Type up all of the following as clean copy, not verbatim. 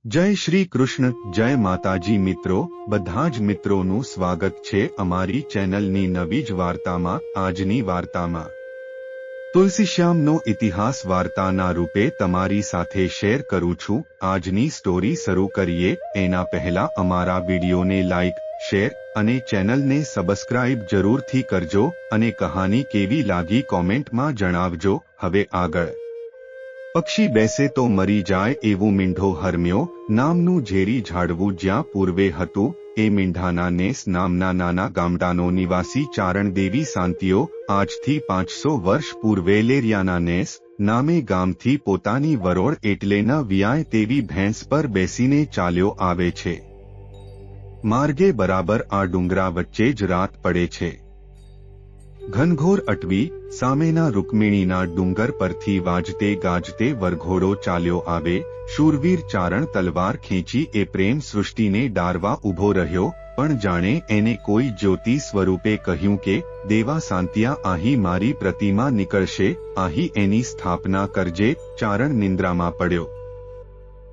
જય શ્રી કૃષ્ણ, જય માતાજી મિત્રો, બધા જ મિત્રોનું સ્વાગત છે અમારી ચેનલની નવી જ વાર્તામાં। આજની વાર્તામાં તુલસીશ્યામનો ઇતિહાસ વાર્તાના રૂપે તમારી સાથે શેર કરું છું। આજની સ્ટોરી શરૂ કરીએ એના પહેલા અમારા વિડીયોને લાઈક, શેર અને ચેનલને સબસ્ક્રાઇબ જરૂરથી કરજો અને કહાની કેવી લાગી કોમેન્ટમાં જણાવજો। હવે આગળ। પક્ષી બેસે તો મરી જાય એવું મીંઢો હરમ્યો નામનું ઝેરી ઝાડવું જ્યાં પૂર્વે હતું એ મીંઢાના નેસ નામના નાના ગામડાનો નિવાસી ચારણ દેવી શાંતિઓ આજથી 500 વર્ષ પૂર્વે લેરિયાના નેસ નામે ગામથી પોતાની વરોળ એટલે ન વિયાય તેવી ભેંસ પર બેસીને ચાલ્યો આવે છે। માર્ગે બરાબર આ ડુંગરા વચ્ચે જ રાત પડે છે। ઘનઘોર અટવી સામેના રૂકમિણીના ડુંગર પરથી વાજતે ગાજતે વરઘોડો ચાલ્યો આવે। શૂરવીર ચારણ તલવાર ખેંચી એ પ્રેમ સૃષ્ટિને ડારવા ઊભો રહ્યો, પણ જાણે એને કોઈ જ્યોતિ સ્વરૂપે કહ્યું કે દેવા શાંતિયા અહીં મારી પ્રતિમા નીકળશે, અહીં એની સ્થાપના કરજે। ચારણ નિંદ્રામાં પડ્યો।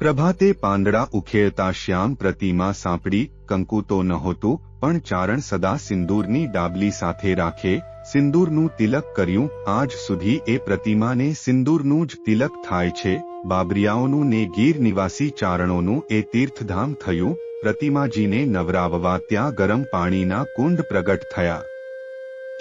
પ્રભાતે પાંદડા ઉખેળતા શ્યામ પ્રતિમા સાંપડી। કંકુ તો નહોતું, પણ ચારણ સદા સિંદૂરની ડાબલી સાથે રાખે। સિંદૂરનું તિલક કર્યું। આજ સુધી એ પ્રતિમાને સિંદૂરનું જ તિલક થાય છે। બાબરિયાઓનું ને ગીર નિવાસી ચારણોનું એ તીર્થધામ થયું। પ્રતિમાજીને નવરાવવા ત્યાં ગરમ પાણીના કુંડ પ્રગટ થયા।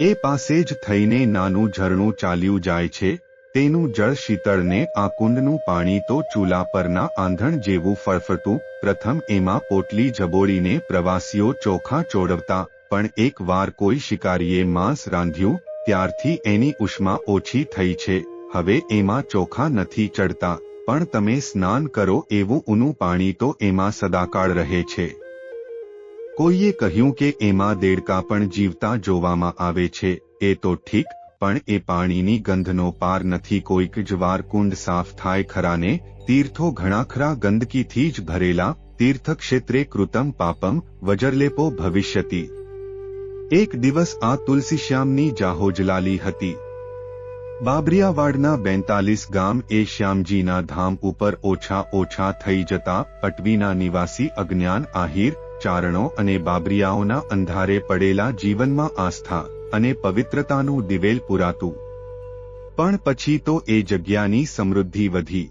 એ પાસે જ થઈને નાનું ઝરણું ચાલ્યું જાય છે। તેનું જળ શીતળ ને આ કુંડનું પાણી તો ચૂલા પરના આંધણ જેવું ફળફળતું। પ્રથમ એમાં પોટલી જબોળીને પ્રવાસીઓ ચોખા ચોળવતા, પણ એક વાર કોઈ શિકારીએ માંસ રાંધ્યું ત્યારથી એની ઉષ્મા ઓછી થઈ છે। હવે એમાં ચોખા નથી ચડતા, પણ તમે સ્નાન કરો એવું ઊનું પાણી તો એમાં સદાકાળ રહે છે। કોઈએ કહ્યું કે એમાં દેડકા પણ જીવતા જોવામાં આવે છે। એ તો ઠીક, પણ એ પાણીની ગંધનો પાર નથી। કોઈક જ વાર કુંડ સાફ થાય ખરાને? તીર્થો ઘણાખરા ગંદકીથી જ ભરેલા। તીર્થક્ષેત્રે કૃતમ પાપમ વજરલેપો ભવિષ્યતિ। એક દિવસ આ તુલસીશ્યામની જાહોજલાલી હતી। બાબરિયાવાડના 42 ગામ એ શ્યામજીના ધામ ઉપર ઓછા થઈ જતા અટવીના નિવાસી અજ્ઞાન આહિર ચારણો અને બાબરિયાઓના અંધારે પડેલા જીવનમાં આસ્થા અને પવિત્રતાનું દિવેલ પુરાતું। પણ પછી તો એ જગ્યાની સમૃદ્ધિ વધી।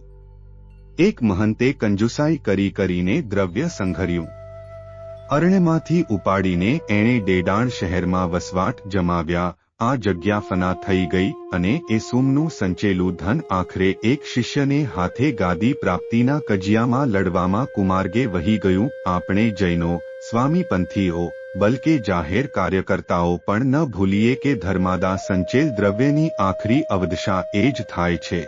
એક મહંતે કંજુસાઈ કરીને દ્રવ્ય સંઘર્યું। અરણ્યમાંથી ઉપાડીને એણે ડેડાણ શહેરમાં વસવાટ જમાવ્યા। આ જગ્યા ફના થઈ ગઈ અને એ સૂમનું સંચેલું ધન આખરે એક શિષ્યને હાથે ગાદી પ્રાપ્તિના કજિયામાં લડવામાં કુમાર્ગે વહી ગયું। આપણે જૈનો, સ્વામીપંથીઓ, બલકે જાહેર કાર્યકર્તાઓ પણ ન ભૂલીએ કે ધર્માદા સંચેલ દ્રવ્યની આખરી અવદશા એ જ થાય છે।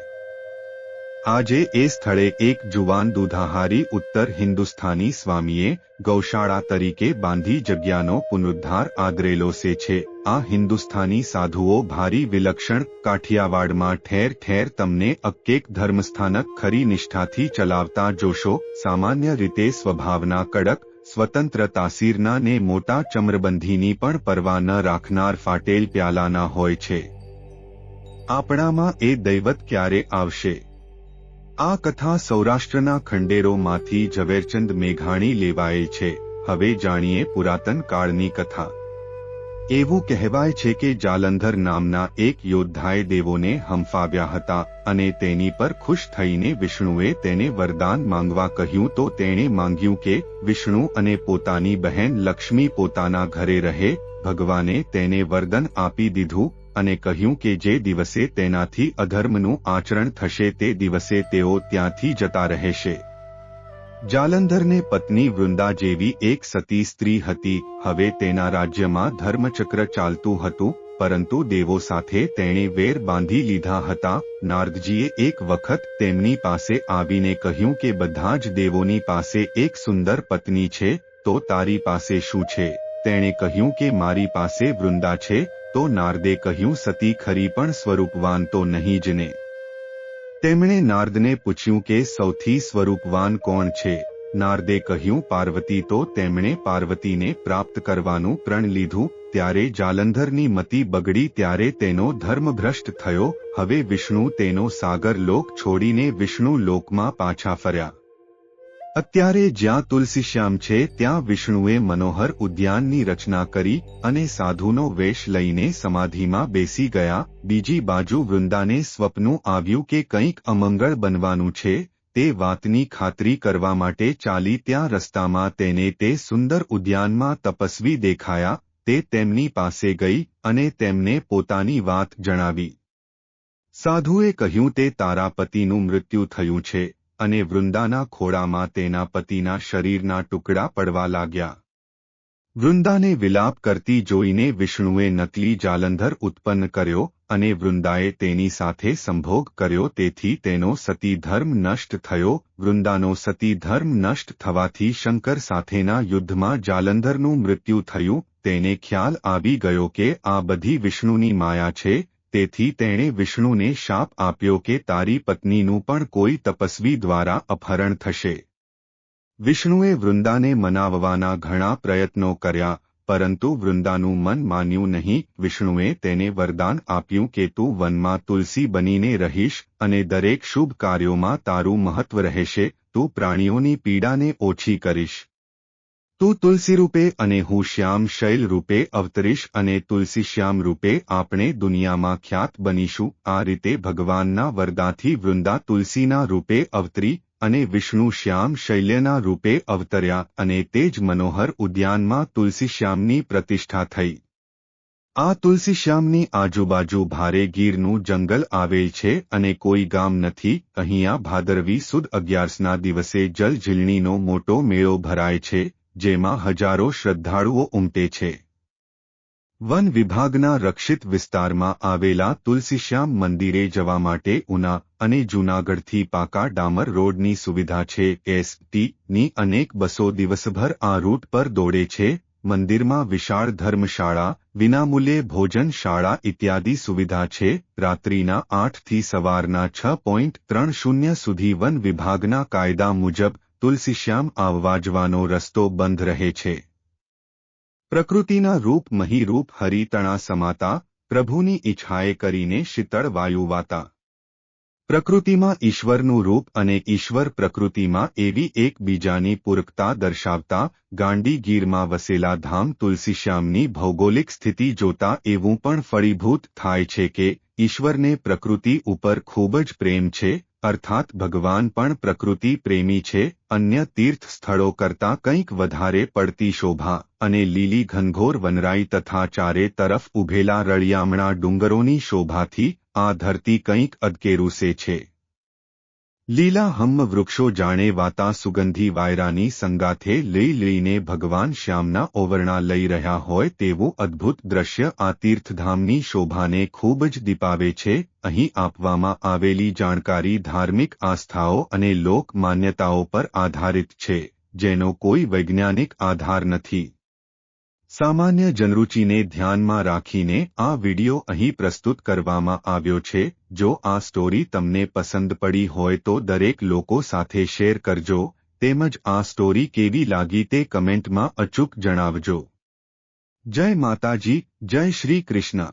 આજે એ સ્થળે એક જુવાન દૂધાહારી ઉત્તર હિન્દુસ્તાની સ્વામીએ ગૌશાળા તરીકે બાંધી જગ્યાનો પુનરુદ્ધાર આદરેલો છે। આ હિન્દુસ્તાની સાધુઓ ભારી વિલક્ષણ। કાઠિયાવાડમાં ઠેર ઠેર તમને અક્કેક ધર્મસ્થાનક ખરી નિષ્ઠાથી ચલાવતા જોશો। સામાન્ય રીતે સ્વભાવના કડક, સ્વતંત્ર તાસીરના ને મોટા ચમ્રબંધીની પણ પરવા ન રાખનાર ફાટેલ પ્યાલાના હોય છે। આપણામાં એ દૈવત ક્યારે આવશે? આ કથા સૌરાષ્ટ્રના ખંડેરોમાંથી ઝવેરચંદ મેઘાણી લેવાયેલ છે। હવે જાણીએ પુરાતન કાળની કથા। એવું કહેવાય છે કે જાલંધર નામના એક યોદ્ધાએ દેવોને હંફાવ્યા હતા અને તેની પર ખુશ થઈને વિષ્ણુએ તેને વરદાન માંગવા કહ્યું તો તેણે માંગ્યું કે વિષ્ણુ અને પોતાની બહેન લક્ષ્મી પોતાના ઘરે રહે। ભગવાને તેને વરદાન આપી દીધું અને કહ્યું કે જે દિવસે તેનાથી અધર્મનું આચરણ થશે તે દિવસે તેઓ ત્યાંથી જતા રહેશે। જાલંધરને પત્ની વૃંદા જેવી એક સતી સ્ત્રી હતી। હવે તેના રાજ્યમાં ધર્મચક્ર ચાલતું હતું, પરંતુ દેવો સાથે તેણે વેર બાંધી લીધા હતા। નારદજીએ એક વખત તેમની પાસે આવીને કહ્યું કે બધા જ દેવોની પાસે એક સુંદર પત્ની છે, તો તારી પાસે શું છે? તેણે કહ્યું કે મારી પાસે વૃંદા છે। તો નારદે કહ્યું સતી ખરી પણ સ્વરૂપવાન તો નહીં જ ને? તેમણે નારદને પૂછ્યું કે સૌથી સ્વરૂપવાન કોણ છે? નારદે કહ્યું પાર્વતી। તો તેમણે પાર્વતીને પ્રાપ્ત કરવાનું પ્રણ લીધું। ત્યારે જાલંધરની મતિ બગડી, ત્યારે તેનો ધર્મભ્રષ્ટ થયો। હવે વિષ્ણુ તેનો સાગર લોક છોડીને વિષ્ણુ લોકમાં પાછા ફર્યા। અત્યારે જ્યાં તુલસીશ્યામ છે ત્યાં વિષ્ણુએ મનોહર ઉદ્યાનની રચના કરી અને સાધુનો વેશ લઈને સમાધિમાં બેસી ગયા. બીજી બાજુ વૃંદાને સ્વપ્નું આવ્યું કે કંઈક અમંગળ બનવાનું છે. તે વાતની ખાતરી કરવા માટે ચાલી ત્યાં રસ્તામાં તેને તે સુંદર ઉદ્યાનમાં તપસ્વી દેખાયા. તે તેમની પાસે ગઈ અને તેમને પોતાની વાત જણાવી. સાધુએ કહ્યું, તે તારા પતિનું મૃત્યુ થયું છે અને વૃંદાના ખોળામાં તેના પતિના શરીરના ટુકડા પડવા લાગ્યા. વૃંદાને વિલાપ કરતી જોઈને વિષ્ણુએ નકલી જાલંધર ઉત્પન્ન કર્યો અને વૃંદાએ તેની સાથે સંભોગ કર્યો. તેથી તેનો સતી ધર્મ નષ્ટ થયો. વૃંદાનો સતી ધર્મ નષ્ટ થવાથી શંકર સાથેના યુદ્ધમાં જાલંધરનું મૃત્યુ થયું. તેને ખ્યાલ આવી ગયો કે આ બધી વિષ્ણુની માયા છે. તેથી તેણે વિષ્ણુને શાપ આપ્યો કે તારી પત્નીનું પણ કોઈ તપસ્વી દ્વારા અપહરણ થશે. વિષ્ણુએ વૃંદાને મનાવવાના ઘણા પ્રયત્નો કર્યા, પરંતુ વૃંદાનું મન માન્યું નહીં. વિષ્ણુએ તેને વરદાન આપ્યું કે તું વનમાં તુલસી બનીને રહીશ અને દરેક શુભ કાર્યોમાં તારું મહત્વ રહેશે. તું પ્રાણીઓની પીડાને ઓછી કરીશ. તું તુલસી રૂપે અને હું શ્યામ શૈલ રૂપે અવતરીશ અને તુલસી શ્યામ રૂપે આપણે દુનિયામાં ખ્યાત બનીશું. આ રીતે ભગવાનના વરદાનથી વૃંદા તુલસીના રૂપે અવતરી અને વિષ્ણુ શ્યામ શૈલ્યના રૂપે અવતર્યા અને તે જ મનોહર ઉદ્યાનમાં તુલસીશ્યામની પ્રતિષ્ઠા થઈ. આ તુલસીશ્યામની આજુબાજુ ભારે ગીરનું જંગલ આવેલ છે અને કોઈ ગામ નથી. અહીંયા ભાદરવી સુદ 11ના દિવસે જલઝીલણીનો મોટો મેળો ભરાય છે, જેમાં હજારો શ્રદ્ધાળુઓ ઉમટે છે. વન વિભાગના રક્ષિત વિસ્તારમાં આવેલા તુલસીશ્યામ મંદિરે જવા માટે ઉના અને જૂનાગઢથી પાકા ડામર રોડની સુવિધા છે. એસ.ટી.ની અનેક બસો દિવસભર આ રૂટ પર દોડે છે. મંદિરમાં વિશાળ ધર્મશાળા, વિનામૂલ્યે ભોજન શાળા ઇત્યાદિ સુવિધા છે. રાત્રિના 8 થી સવારના 6:30 સુધી વન વિભાગના કાયદા મુજબ તુલસીશ્યામ આવવા જવાનો રસ્તો બંધ રહે છે. પ્રકૃતિના રૂપ મહીરૂપ હરિતણા સમાતા, પ્રભુની ઈચ્છાએ કરીને શીતળ વાયુ વાતા. પ્રકૃતિમાં ઈશ્વરનું રૂપ અને ઈશ્વર પ્રકૃતિમાં એવી એકબીજાની પૂરકતા દર્શાવતા. ગાંડી ગીરમાં વસેલા ધામ તુલસીશ્યામની ભૌગોલિક સ્થિતિ જોતા એવું પણ ફળીભૂત થાય છે કે ઈશ્વરને પ્રકૃતિ ઉપર ખૂબ જ પ્રેમ છે, અર્થાત ભગવાન પણ પ્રકૃતિ પ્રેમી છે. અન્ય તીર્થ સ્થળો કરતાં કંઈક વધારે પડતી શોભા અને લીલી ઘનઘોર વનરાઈ તથા ચારે તરફ ઉભેલા રળિયામણા ડુંગરોની શોભાથી આ ધરતી કંઈક અદકેરુસે છે. લીલા હમ્મ વૃક્ષો જાણે વાતા સુગંધી વાયરાની સંગાથે લઈને ભગવાન શ્યામના ઓવરણા લઈ રહ્યા હોય તેવું અદ્ભુત દ્રશ્ય આ તીર્થધામની શોભાને ખૂબ જ દીપાવે છે. અહીં આપવામાં આવેલી જાણકારી ધાર્મિક આસ્થાઓ અને લોક માન્યતાઓ પર આધારિત છે, જેનો કોઈ વૈજ્ઞાનિક આધાર નથી. સામાન્ય જનરુચિને ધ્યાનમાં રાખીને આ વિડિયો અહીં પ્રસ્તુત કરવામાં આવ્યો છે. જો આ સ્ટોરી તમને પસંદ પડી હોય તો દરેક લોકો સાથે શેર કરજો. તેમજ આ સ્ટોરી કેવી લાગી તે કમેન્ટમાં અચૂક જણાવજો. જય માતાજી, જય શ્રી કૃષ્ણ.